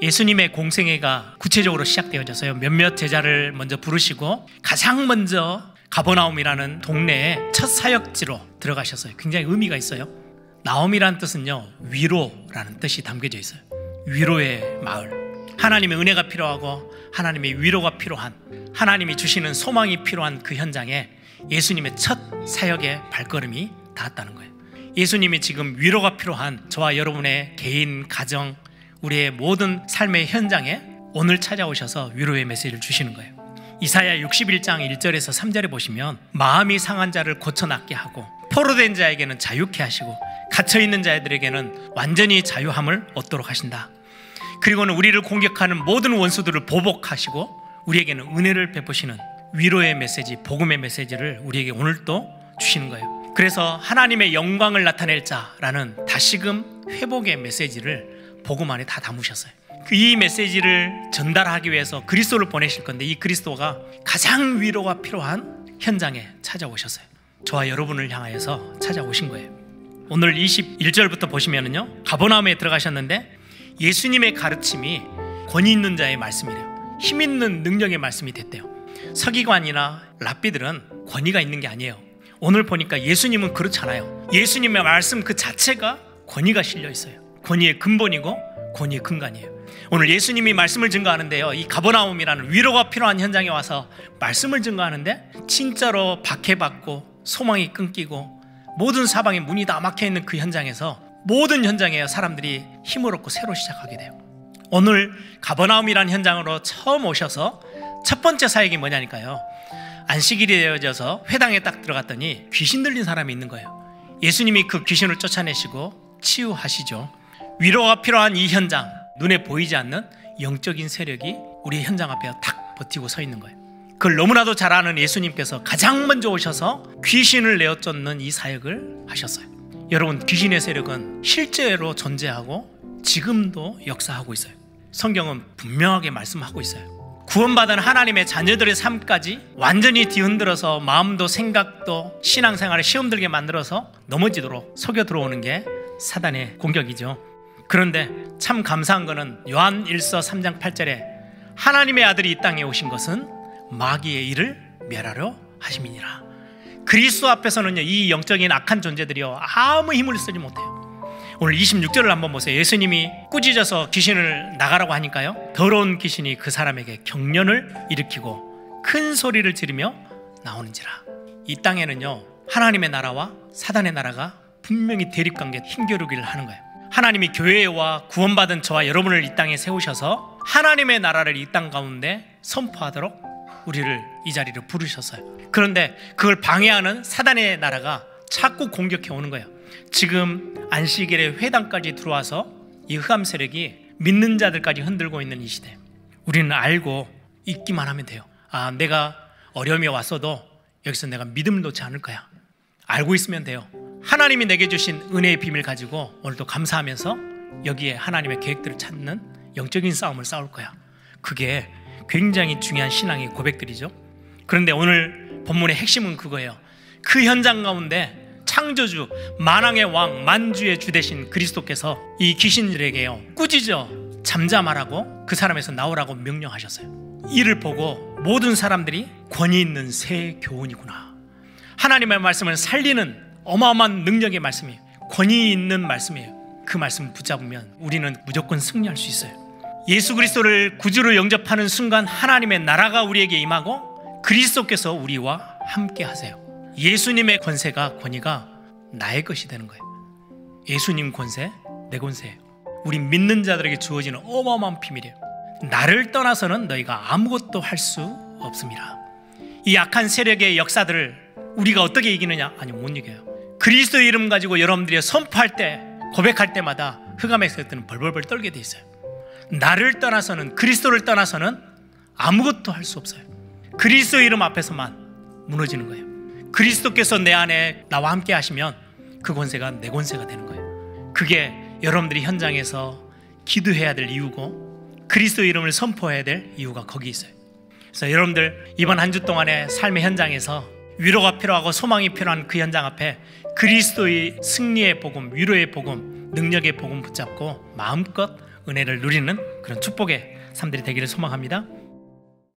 예수님의 공생애가 구체적으로 시작되어져서요, 몇몇 제자를 먼저 부르시고 가장 먼저 가버나움이라는 동네에 첫 사역지로 들어가셨어요. 굉장히 의미가 있어요. 나옴이라는 뜻은요, 위로라는 뜻이 담겨져 있어요. 위로의 마을. 하나님의 은혜가 필요하고 하나님의 위로가 필요한, 하나님이 주시는 소망이 필요한 그 현장에 예수님의 첫 사역의 발걸음이 닿았다는 거예요. 예수님이 지금 위로가 필요한 저와 여러분의 개인, 가정, 우리의 모든 삶의 현장에 오늘 찾아오셔서 위로의 메시지를 주시는 거예요. 이사야 61장 1절에서 3절에 보시면 마음이 상한 자를 고쳐 낫게 하고 포로된 자에게는 자유케 하시고 갇혀있는 자들에게는 완전히 자유함을 얻도록 하신다. 그리고는 우리를 공격하는 모든 원수들을 보복하시고 우리에게는 은혜를 베푸시는 위로의 메시지, 복음의 메시지를 우리에게 오늘 또 주시는 거예요. 그래서 하나님의 영광을 나타낼 자라는 다시금 회복의 메시지를 복음 안에 다 담으셨어요. 이 메시지를 전달하기 위해서 그리스도를 보내실 건데, 이 그리스도가 가장 위로가 필요한 현장에 찾아오셨어요. 저와 여러분을 향하여서 찾아오신 거예요. 오늘 21절부터 보시면은요, 가버나움에 들어가셨는데 예수님의 가르침이 권위 있는 자의 말씀이래요. 힘 있는 능력의 말씀이 됐대요. 서기관이나 랍비들은 권위가 있는 게 아니에요. 오늘 보니까 예수님은 그렇잖아요. 예수님의 말씀 그 자체가 권위가 실려 있어요. 권위의 근본이고 권위의 근간이에요. 오늘 예수님이 말씀을 증거하는데요, 이 가버나움이라는 위로가 필요한 현장에 와서 말씀을 증거하는데 진짜로 박해받고 소망이 끊기고 모든 사방에 문이 다 막혀있는 그 현장에서, 모든 현장에 사람들이 힘을 얻고 새로 시작하게 돼요. 오늘 가버나움이라는 현장으로 처음 오셔서 첫 번째 사역이 뭐냐니까요, 안식일이 되어져서 회당에 딱 들어갔더니 귀신 들린 사람이 있는 거예요. 예수님이 그 귀신을 쫓아내시고 치유하시죠. 위로가 필요한 이 현장, 눈에 보이지 않는 영적인 세력이 우리 현장 앞에 탁 버티고 서 있는 거예요. 그걸 너무나도 잘 아는 예수님께서 가장 먼저 오셔서 귀신을 내어 쫓는 이 사역을 하셨어요. 여러분, 귀신의 세력은 실제로 존재하고 지금도 역사하고 있어요. 성경은 분명하게 말씀하고 있어요. 구원받은 하나님의 자녀들의 삶까지 완전히 뒤흔들어서 마음도 생각도 신앙생활에 시험 들게 만들어서 넘어지도록 속여 들어오는 게 사단의 공격이죠. 그런데 참 감사한 것은 요한 1서 3장 8절에 하나님의 아들이 이 땅에 오신 것은 마귀의 일을 멸하려 하심이니라. 그리스도 앞에서는요, 이 영적인 악한 존재들이요, 아무 힘을 쓰지 못해요. 오늘 26절을 한번 보세요. 예수님이 꾸짖어서 귀신을 나가라고 하니까요, 더러운 귀신이 그 사람에게 경련을 일으키고 큰 소리를 지르며 나오는지라. 이 땅에는요, 하나님의 나라와 사단의 나라가 분명히 대립관계, 힘겨루기를 하는 거예요. 하나님이 교회와 구원받은 저와 여러분을 이 땅에 세우셔서 하나님의 나라를 이 땅 가운데 선포하도록 우리를 이 자리로 부르셨어요. 그런데 그걸 방해하는 사단의 나라가 자꾸 공격해 오는 거예요. 지금 안식일에 회당까지 들어와서 이 흑암 세력이 믿는 자들까지 흔들고 있는 이 시대, 우리는 알고 있기만 하면 돼요. 아, 내가 어려움이 왔어도 여기서 내가 믿음을 놓지 않을 거야. 알고 있으면 돼요. 하나님이 내게 주신 은혜의 비밀 가지고 오늘도 감사하면서 여기에 하나님의 계획들을 찾는 영적인 싸움을 싸울 거야. 그게 굉장히 중요한 신앙의 고백들이죠. 그런데 오늘 본문의 핵심은 그거예요. 그 현장 가운데 창조주, 만왕의 왕, 만주의 주 되신 그리스도께서 이 귀신들에게요, 꾸짖어 잠잠하라고, 그 사람에서 나오라고 명령하셨어요. 이를 보고 모든 사람들이 권위 있는 새 교훈이구나, 하나님의 말씀을 살리는 어마어마한 능력의 말씀이에요. 권위 있는 말씀이에요. 그 말씀을 붙잡으면 우리는 무조건 승리할 수 있어요. 예수 그리스도를 구주로 영접하는 순간 하나님의 나라가 우리에게 임하고 그리스도께서 우리와 함께 하세요. 예수님의 권세가, 권위가 나의 것이 되는 거예요. 예수님 권세, 내 권세예요. 우리 믿는 자들에게 주어지는 어마어마한 비밀이에요. 나를 떠나서는 너희가 아무것도 할 수 없습니다. 이 악한 세력의 역사들을 우리가 어떻게 이기느냐? 아니, 못 이겨요. 그리스도의 이름 가지고 여러분들이 선포할 때, 고백할 때마다 흑암의 세력들은 벌벌벌 떨게 돼 있어요. 나를 떠나서는, 그리스도를 떠나서는 아무것도 할 수 없어요. 그리스도의 이름 앞에서만 무너지는 거예요. 그리스도께서 내 안에 나와 함께 하시면 그 권세가 내 권세가 되는 거예요. 그게 여러분들이 현장에서 기도해야 될 이유고 그리스도의 이름을 선포해야 될 이유가 거기 있어요. 그래서 여러분들 이번 한 주 동안의 삶의 현장에서 위로가 필요하고 소망이 필요한 그 현장 앞에 그리스도의 승리의 복음, 위로의 복음, 능력의 복음 붙잡고 마음껏 은혜를 누리는 그런 축복의 삶들이 되기를 소망합니다.